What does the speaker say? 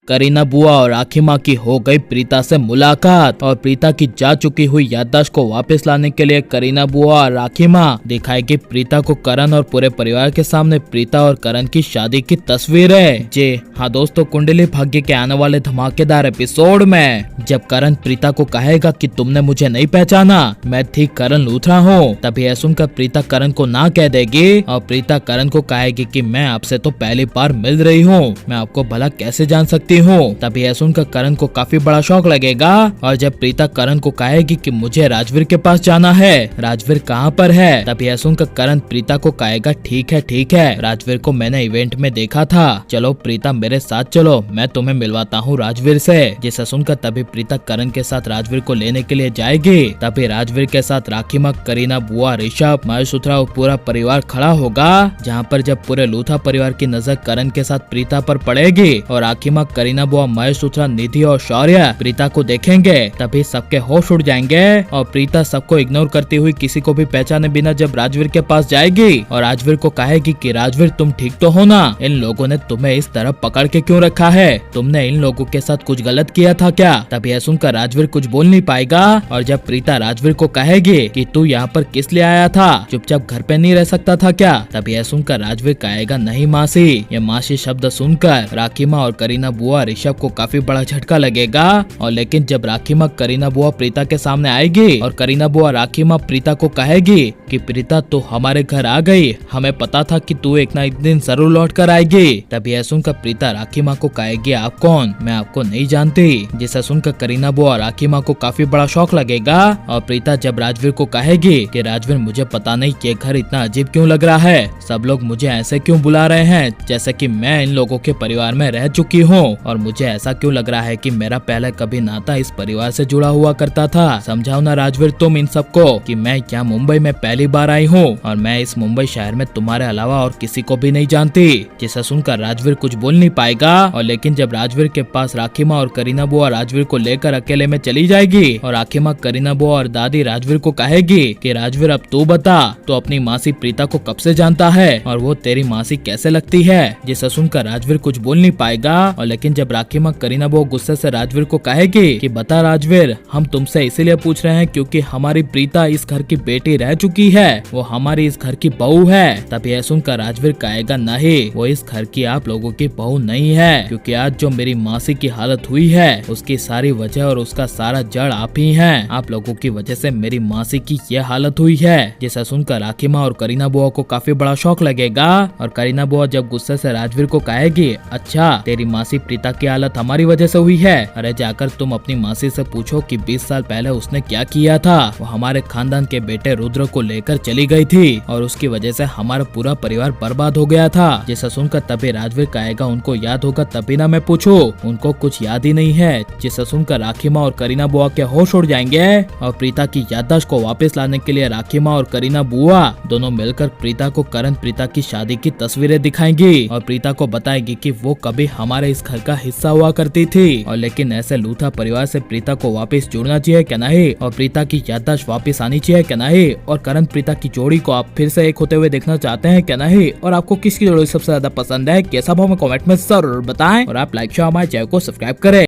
करीना बुआ और राखी माँ की हो गई प्रीता से मुलाकात और प्रीता की जा चुकी हुई याददाश्त को वापस लाने के लिए करीना बुआ और राखी माँ दिखाएगी प्रीता को करण और पूरे परिवार के सामने प्रीता और करण की शादी की तस्वीरें। जी हाँ दोस्तों, कुंडली भाग्य के आने वाले धमाकेदार एपिसोड में जब करण प्रीता को कहेगा कि तुमने मुझे नहीं पहचाना, मैं थी करण लूथरा हूँ, तभी यह सुनकर प्रीता करण को ना कह देगी और प्रीता करण को कहेगी कि मैं आपसे तो पहली बार मिल रही हूँ, मैं आपको भला कैसे जान सकती हूँ। तभी यह सुनकर करण को काफी बड़ा शौक लगेगा और जब प्रीता करण को कहेगी कि मुझे राजवीर के पास जाना है, राजवीर कहाँ पर है, तभी यह सुनकर करण प्रीता को कहेगा ठीक है, राजवीर को मैंने इवेंट में देखा था, चलो प्रीता मेरे साथ चलो, मैं तुम्हें मिलवाता हूँ राजवीर से। जिसे सुनकर तभी प्रीता करण के साथ राजवीर को लेने के लिए जाएगी। तभी राजवीर के साथ राखी माँ, करीना बुआ, ऋषभ, महेशूत्रा और पूरा परिवार खड़ा होगा। जहाँ पर जब पूरे लूथा परिवार की नजर करण के साथ प्रीता पर पड़ेगी और राखी माँ, करीना बुआ, महेशूत्रा, निधि और शौर्य प्रीता को देखेंगे, तभी सबके होश उड़ जाएंगे और प्रीता सबको इग्नोर करती हुई किसी को भी पहचाने बिना जब राजवीर के पास जाएगी और राजवीर को कहेगी कि राजवीर तुम ठीक तो हो ना, इन लोगों ने तुम्हें इस तरह पकड़ के क्यों रखा है, तुमने इन लोगों के साथ कुछ गलत किया था क्या। तभी यह सुनकर राजवीर कुछ बोल नहीं पाएगा और जब प्रीता राजवीर को कहेगी कि तू यहाँ पर किस लिए आया था, चुपचाप घर पे नहीं रह सकता था क्या, तभी यह सुनकर राजवीर कहेगा नहीं मासी। ये मासी शब्द सुनकर राखी माँ और करीना बुआ, ऋषभ को काफी बड़ा झटका लगेगा और लेकिन जब राखी माँ, करीना बुआ प्रीता के सामने आएगी और करीना बुआ राखी माँ प्रीता को कहेगी कि प्रीता तू हमारे घर आ गई, हमें पता था कि तू एक ना एक दिन जरूर लौट कर आएगी। तभी यह सुनकर प्रीता राखी माँ को कहेगी आप कौन, मैं आपको नहीं जानती। जिसे सुनकर करीना बुआ राखी माँ को काफी बड़ा शौक लगेगा और प्रीता जब राजवीर को कहेगी कि राजवीर मुझे पता नहीं ये घर इतना अजीब क्यों लग रहा है, सब लोग मुझे ऐसे क्यों बुला रहे हैं जैसे कि मैं इन लोगों के परिवार में रह चुकी हूँ और मुझे ऐसा क्यों लग रहा है कि मेरा पहले कभी नाता इस परिवार से जुड़ा हुआ करता था, समझाओ ना राजवीर तुम इन सबको कि मैं यहाँ मुंबई में पहली बार आई हूँ और मैं इस मुंबई शहर में तुम्हारे अलावा और किसी को भी नहीं जानती। जिसे सुनकर राजवीर कुछ बोल नहीं पाएगा और लेकिन जब राजवीर के पास राखी माँ और करीना बुआ राजवीर को लेकर अकेले में चली जाएगी और राखी माँ, करीना बुआ और दादी राजवीर को कहेगी कि राजवीर अब तू बता, तो अपनी मासी प्रीता को कब से जानता है और वो तेरी मासी कैसे लगती है। जिसे सुनकर राजवीर कुछ बोल नहीं पाएगा और लेकिन जब राखी माँ, करीना बुआ गुस्से से राजवीर को कहेगी कि बता राजवीर, हम तुमसे इसीलिए पूछ रहे हैं क्योंकि हमारी प्रीता इस घर की बेटी रह चुकी है, वो हमारी इस घर की बहू है। तभी यह सुनकर राजवीर कहेगा नहीं, वो इस घर की आप लोगों की बहू नहीं है, क्योंकि आज जो मेरी मासी की हालत हुई है उसकी सारी वजह और उसका सारा जड़ आप ही हैं, आप लोगों की वजह से मेरी मासी की ये हालत हुई है। जिसे सुनकर राखी माँ और करीना बुआ को काफी बड़ा शौक लगेगा और करीना बुआ जब गुस्से से राजवीर को कहेगी अच्छा तेरी मासी प्रीता की हालत हमारी वजह से हुई है, अरे जाकर तुम अपनी मासी से पूछो कि 20 साल पहले उसने क्या किया था, वो हमारे खानदान के बेटे रुद्र को लेकर चली गई थी और उसकी वजह से हमारा पूरा परिवार बर्बाद हो गया था। जिसे सुनकर तभी राजवीर कहेगा उनको याद होगा तभी ना मैं पूछूं, उनको कुछ याद ही नहीं है। जिसे सुनकर राखी माँ और करीना बुआ के होश उड़ जाएंगे और प्रीता की याददाश्त को वापस लाने के लिए राखी माँ और करीना बुआ दोनों मिलकर प्रीता को करण प्रीता की शादी की तस्वीरें दिखाएंगी और प्रीता को बताएगी कि वो कभी हमारे इस घर का हिस्सा हुआ करती थी और लेकिन ऐसे लूथा परिवार से प्रीता को वापस जुड़ना चाहिए क्या नहीं और प्रीता की याददाश्त वापस आनी चाहिए क्या नहीं और करण प्रीता की जोड़ी को आप फिर से एक होते हुए देखना चाहते हैं क्या नहीं और आपको किसकी जोड़ी सबसे ज्यादा पसंद है, कैसा भाव में कमेंट में जरूर बताएं और आप लाइक शेयर हमारे चैनल को सब्सक्राइब करें।